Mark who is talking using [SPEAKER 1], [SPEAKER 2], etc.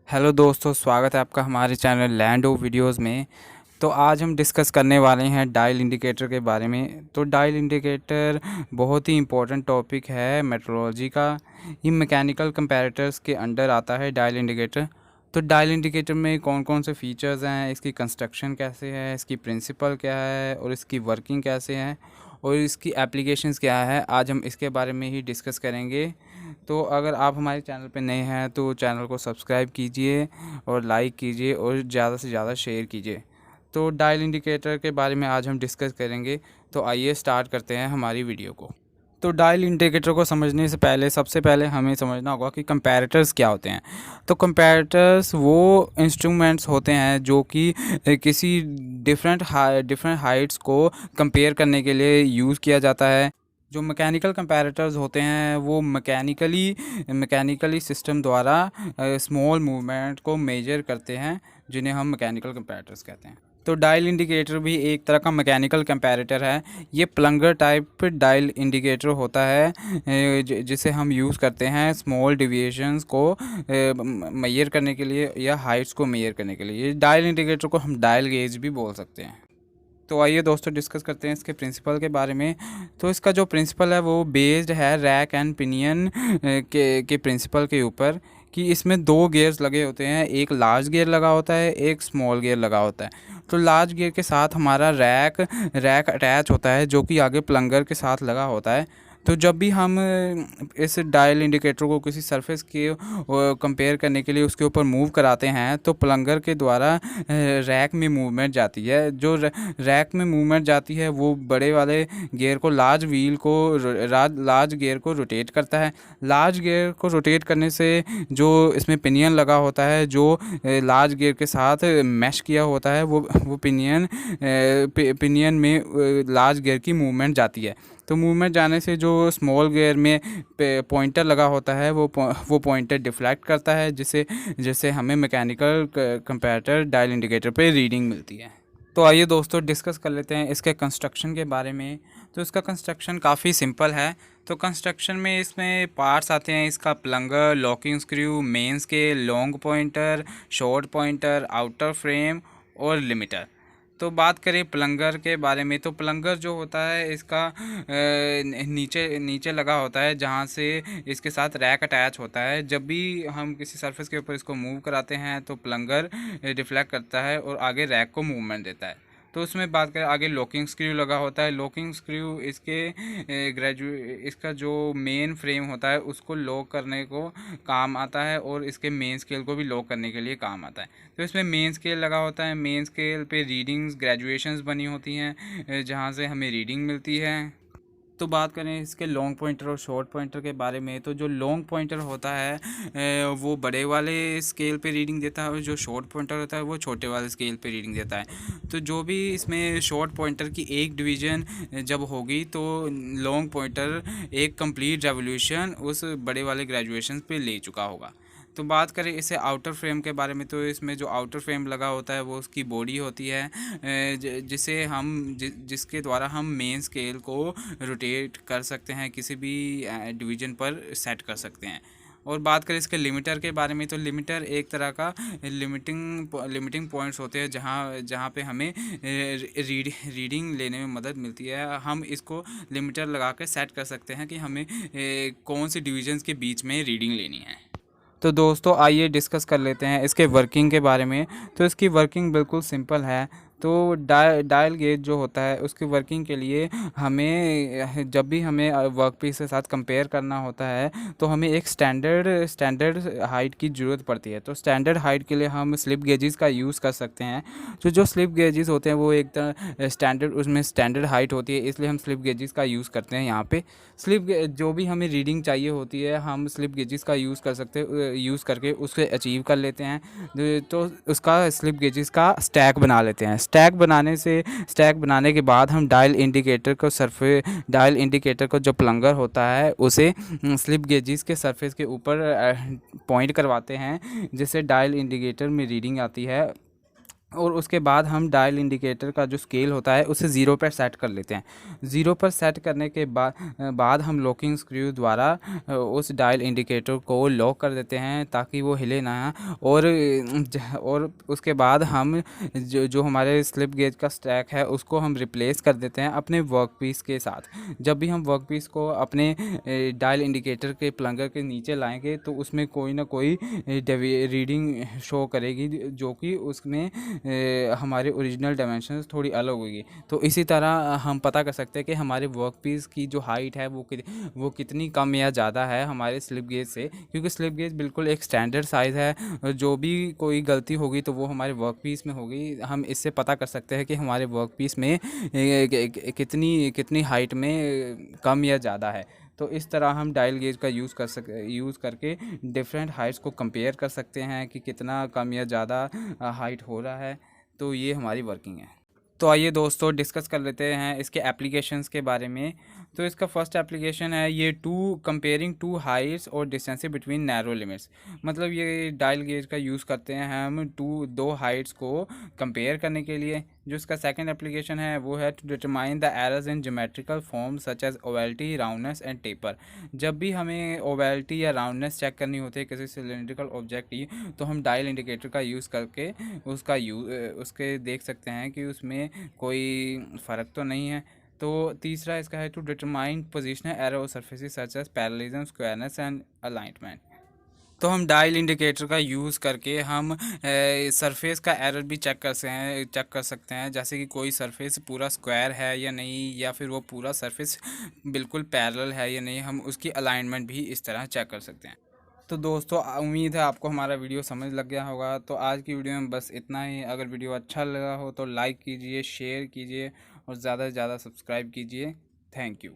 [SPEAKER 1] Hello दोस्तों, स्वागत है आपका हमारे चैनल लैंड ऑफ वीडियोज़ में। तो आज हम डिस्कस करने वाले हैं डायल इंडिकेटर के बारे में। तो डायल इंडिकेटर बहुत ही इम्पोर्टेंट टॉपिक है मेट्रोलॉजी का। ये मैकेनिकल कंपैरेटर्स के अंडर आता है डायल इंडिकेटर। तो डायल इंडिकेटर में कौन कौन से फीचर्स हैं, इसकी कंस्ट्रक्शन कैसे है, इसकी प्रिंसिपल क्या है और इसकी वर्किंग कैसे है और इसकी एप्लीकेशंस क्या है, आज हम इसके बारे में ही डिस्कस करेंगे। तो अगर आप हमारे चैनल पे नए हैं तो चैनल को सब्सक्राइब कीजिए और लाइक कीजिए और ज़्यादा से ज़्यादा शेयर कीजिए। तो डायल इंडिकेटर के बारे में आज हम डिस्कस करेंगे। तो आइए स्टार्ट करते हैं हमारी वीडियो को। तो डायल इंडिकेटर को समझने से पहले सबसे पहले हमें समझना होगा कि कंपैरेटर्स क्या होते हैं। तो कंपैरेटर्स वो इंस्ट्रूमेंट्स होते हैं जो कि किसी डिफरेंट हाइट्स को कंपेयर करने के लिए यूज़ किया जाता है। जो मैकेनिकल कंपैरेटर्स होते हैं वो मैकेनिकली सिस्टम द्वारा स्मॉल मूवमेंट को मेजर करते हैं, जिन्हें हम मैकेनिकल कंपैरेटर्स कहते हैं। तो डायल इंडिकेटर भी एक तरह का मैकेनिकल कंपैरेटर है। ये प्लंगर टाइप डायल इंडिकेटर होता है जिसे हम यूज़ करते हैं स्मॉल डिविएशंस को मेजर करने के लिए या हाइट्स को मेजर करने के लिए। ये डायल इंडिकेटर को हम डायल गेज भी बोल सकते हैं। तो आइए दोस्तों डिस्कस करते हैं इसके प्रिंसिपल के बारे में। तो इसका जो प्रिंसिपल है वो बेस्ड है रैक एंड पिनियन के प्रिंसिपल के ऊपर, कि इसमें दो गियर्स लगे होते हैं, एक लार्ज गियर लगा होता है, एक स्मॉल गियर लगा होता है। तो लार्ज गियर के साथ हमारा रैक अटैच होता है जो कि आगे प्लंगर के साथ लगा होता है। तो जब भी हम इस डायल इंडिकेटर को किसी सरफेस के कंपेयर करने के लिए उसके ऊपर मूव कराते हैं तो प्लंगर के द्वारा रैक में मूवमेंट जाती है। जो रैक में मूवमेंट जाती है वो बड़े वाले गियर को लार्ज गियर को रोटेट करता है। लार्ज गियर को रोटेट करने से जो इसमें पिनियन लगा होता है, जो लार्ज गियर के साथ मैश किया होता है, वो पिनियन में लार्ज गियर की मूवमेंट जाती है। तो मूवमेंट जाने से जो स्मॉल गियर में पॉइंटर लगा होता है वो पॉइंटर डिफ्लेक्ट करता है, जिससे हमें मैकेनिकल कंपैरेटर डायल इंडिकेटर पे रीडिंग मिलती है। तो आइए दोस्तों डिस्कस कर लेते हैं इसके कंस्ट्रक्शन के बारे में। तो इसका कंस्ट्रक्शन काफ़ी सिंपल है। तो कंस्ट्रक्शन में इसमें पार्ट्स आते हैं इसका plunger, locking screw, main scale, long pointer, short pointer, outer frame और लिमिटर। तो बात करें प्लंगर के बारे में, तो प्लंगर जो होता है इसका नीचे नीचे लगा होता है, जहाँ से इसके साथ रैक अटैच होता है। जब भी हम किसी सरफेस के ऊपर इसको मूव कराते हैं तो प्लंगर डिफ्लेक्ट करता है और आगे रैक को मूवमेंट देता है। तो उसमें बात करें आगे लॉकिंग स्क्रू लगा होता है। लॉकिंग स्क्रू इसका जो मेन फ्रेम होता है उसको लॉक करने को काम आता है और इसके मेन स्केल को भी लॉक करने के लिए काम आता है। तो इसमें मेन स्केल लगा होता है। मेन स्केल पे रीडिंग्स ग्रेजुएशंस बनी होती हैं, जहाँ से हमें रीडिंग मिलती है। तो बात करें इसके लॉन्ग पॉइंटर और शॉर्ट पॉइंटर के बारे में, तो जो लॉन्ग पॉइंटर होता है वो बड़े वाले स्केल पे रीडिंग देता है और जो शॉर्ट पॉइंटर होता है वो छोटे वाले स्केल पे रीडिंग देता है। तो जो भी इसमें शॉर्ट पॉइंटर की एक डिवीज़न जब होगी तो लॉन्ग पॉइंटर एक कंप्लीट रेवोल्यूशन उस बड़े वाले ग्रेजुएशन पे ले चुका होगा। तो बात करें इसे आउटर फ्रेम के बारे में, तो इसमें जो आउटर फ्रेम लगा होता है वो उसकी बॉडी होती है, जिसके द्वारा हम मेन स्केल को रोटेट कर सकते हैं, किसी भी डिवीज़न पर सेट कर सकते हैं। और बात करें इसके लिमिटर के बारे में, तो लिमिटर एक तरह का लिमिटिंग पॉइंट्स होते हैं जहाँ पे हमें रीडिंग लेने में मदद मिलती है। हम इसको लिमिटर लगा के सेट कर सकते हैं कि हमें कौन सी डिवीजन्स के बीच में रीडिंग लेनी है। तो दोस्तों आइए डिस्कस कर लेते हैं इसके वर्किंग के बारे में। तो इसकी वर्किंग बिल्कुल सिंपल है। तो डायल गेज जो होता है उसकी वर्किंग के लिए हमें जब भी हमें वर्कपीस के साथ कंपेयर करना होता है तो हमें एक स्टैंडर्ड हाइट की ज़रूरत पड़ती है। तो स्टैंडर्ड हाइट के लिए हम स्लिप गेजेस का यूज़ कर सकते हैं। तो जो स्लिप गेजेस होते हैं वो एक उसमें स्टैंडर्ड हाइट होती है, इसलिए हम स्लिप गेजेस का यूज़ करते हैं। यहाँ पे जो भी हमें रीडिंग चाहिए होती है हम स्लिप गेजेस का यूज़ कर सकते हैं, यूज़ करके उसको अचीव कर लेते हैं। तो उसका स्लिप गेजेस का स्टैक बना लेते हैं। स्टैक बनाने के बाद हम डायल इंडिकेटर को जो प्लंगर होता है उसे स्लिप गेजेस के सरफेस के ऊपर पॉइंट करवाते हैं, जिससे डायल इंडिकेटर में रीडिंग आती है। और उसके बाद हम डायल इंडिकेटर का जो स्केल होता है उसे 0 पर सेट कर लेते हैं। 0 पर सेट करने के बाद हम लॉकिंग स्क्रू द्वारा उस डायल इंडिकेटर को लॉक कर देते हैं ताकि वो हिले ना। और उसके बाद हम जो हमारे स्लिप गेज का स्टैक है उसको हम रिप्लेस कर देते हैं अपने वर्क पीस के साथ। जब भी हम वर्क पीस को अपने डायल इंडिकेटर के प्लंगर के नीचे लाएंगे तो उसमें कोई ना कोई रीडिंग शो करेगी जो कि उसमें हमारे ओरिजिनल डायमेंशंस थोड़ी अलग होगी। तो इसी तरह हम पता कर सकते हैं कि हमारे वर्क पीस की जो हाइट है वो कितनी कम या ज़्यादा है हमारे स्लिप गेज से, क्योंकि स्लिप गेज बिल्कुल एक स्टैंडर्ड साइज़ है। जो भी कोई गलती होगी तो वो हमारे वर्क पीस में होगी। हम इससे पता कर सकते हैं कि हमारे वर्क पीस में कितनी कितनी हाइट में कम या ज़्यादा है। तो इस तरह हम डायल गेज का यूज़ करके डिफरेंट हाइट्स को कंपेयर कर सकते हैं कि कितना कम या ज़्यादा हाइट हो रहा है। तो ये हमारी वर्किंग है। तो आइए दोस्तों डिस्कस कर लेते हैं इसके एप्लीकेशंस के बारे में। तो इसका फर्स्ट एप्लीकेशन है ये कंपेयरिंग टू हाइट्स और डिस्टेंस बिटवीन नैरो लिमिट्स। मतलब ये डायल गेज का यूज़ करते हैं हम दो हाइट्स को कंपेयर करने के लिए। जो इसका सेकंड एप्लीकेशन है वो है to determine the errors in geometrical form such as ovality, roundness and taper. जब भी हमें ओवेलिटी या राउंडनेस चेक करनी होती है किसी सिलेंड्रिकल ऑब्जेक्ट की, तो हम डायल इंडिकेटर का यूज़ करके उसके देख सकते हैं कि उसमें कोई फ़र्क तो नहीं है। तो तीसरा इसका है to determine positional error of surfaces such as parallelism, squareness and alignment. तो हम डायल इंडिकेटर का यूज़ करके हम सरफेस का एरर भी चेक कर सकते हैं, जैसे कि कोई सरफेस पूरा स्क्वायर है या नहीं, या फिर वो पूरा सरफेस बिल्कुल पैरेलल है या नहीं। हम उसकी अलाइनमेंट भी इस तरह चेक कर सकते हैं। तो दोस्तों उम्मीद है आपको हमारा वीडियो समझ लग गया होगा। तो आज की वीडियो में बस इतना ही। अगर वीडियो अच्छा लगा हो तो लाइक कीजिए, शेयर कीजिए और ज़्यादा से ज़्यादा सब्सक्राइब कीजिए। Thank you.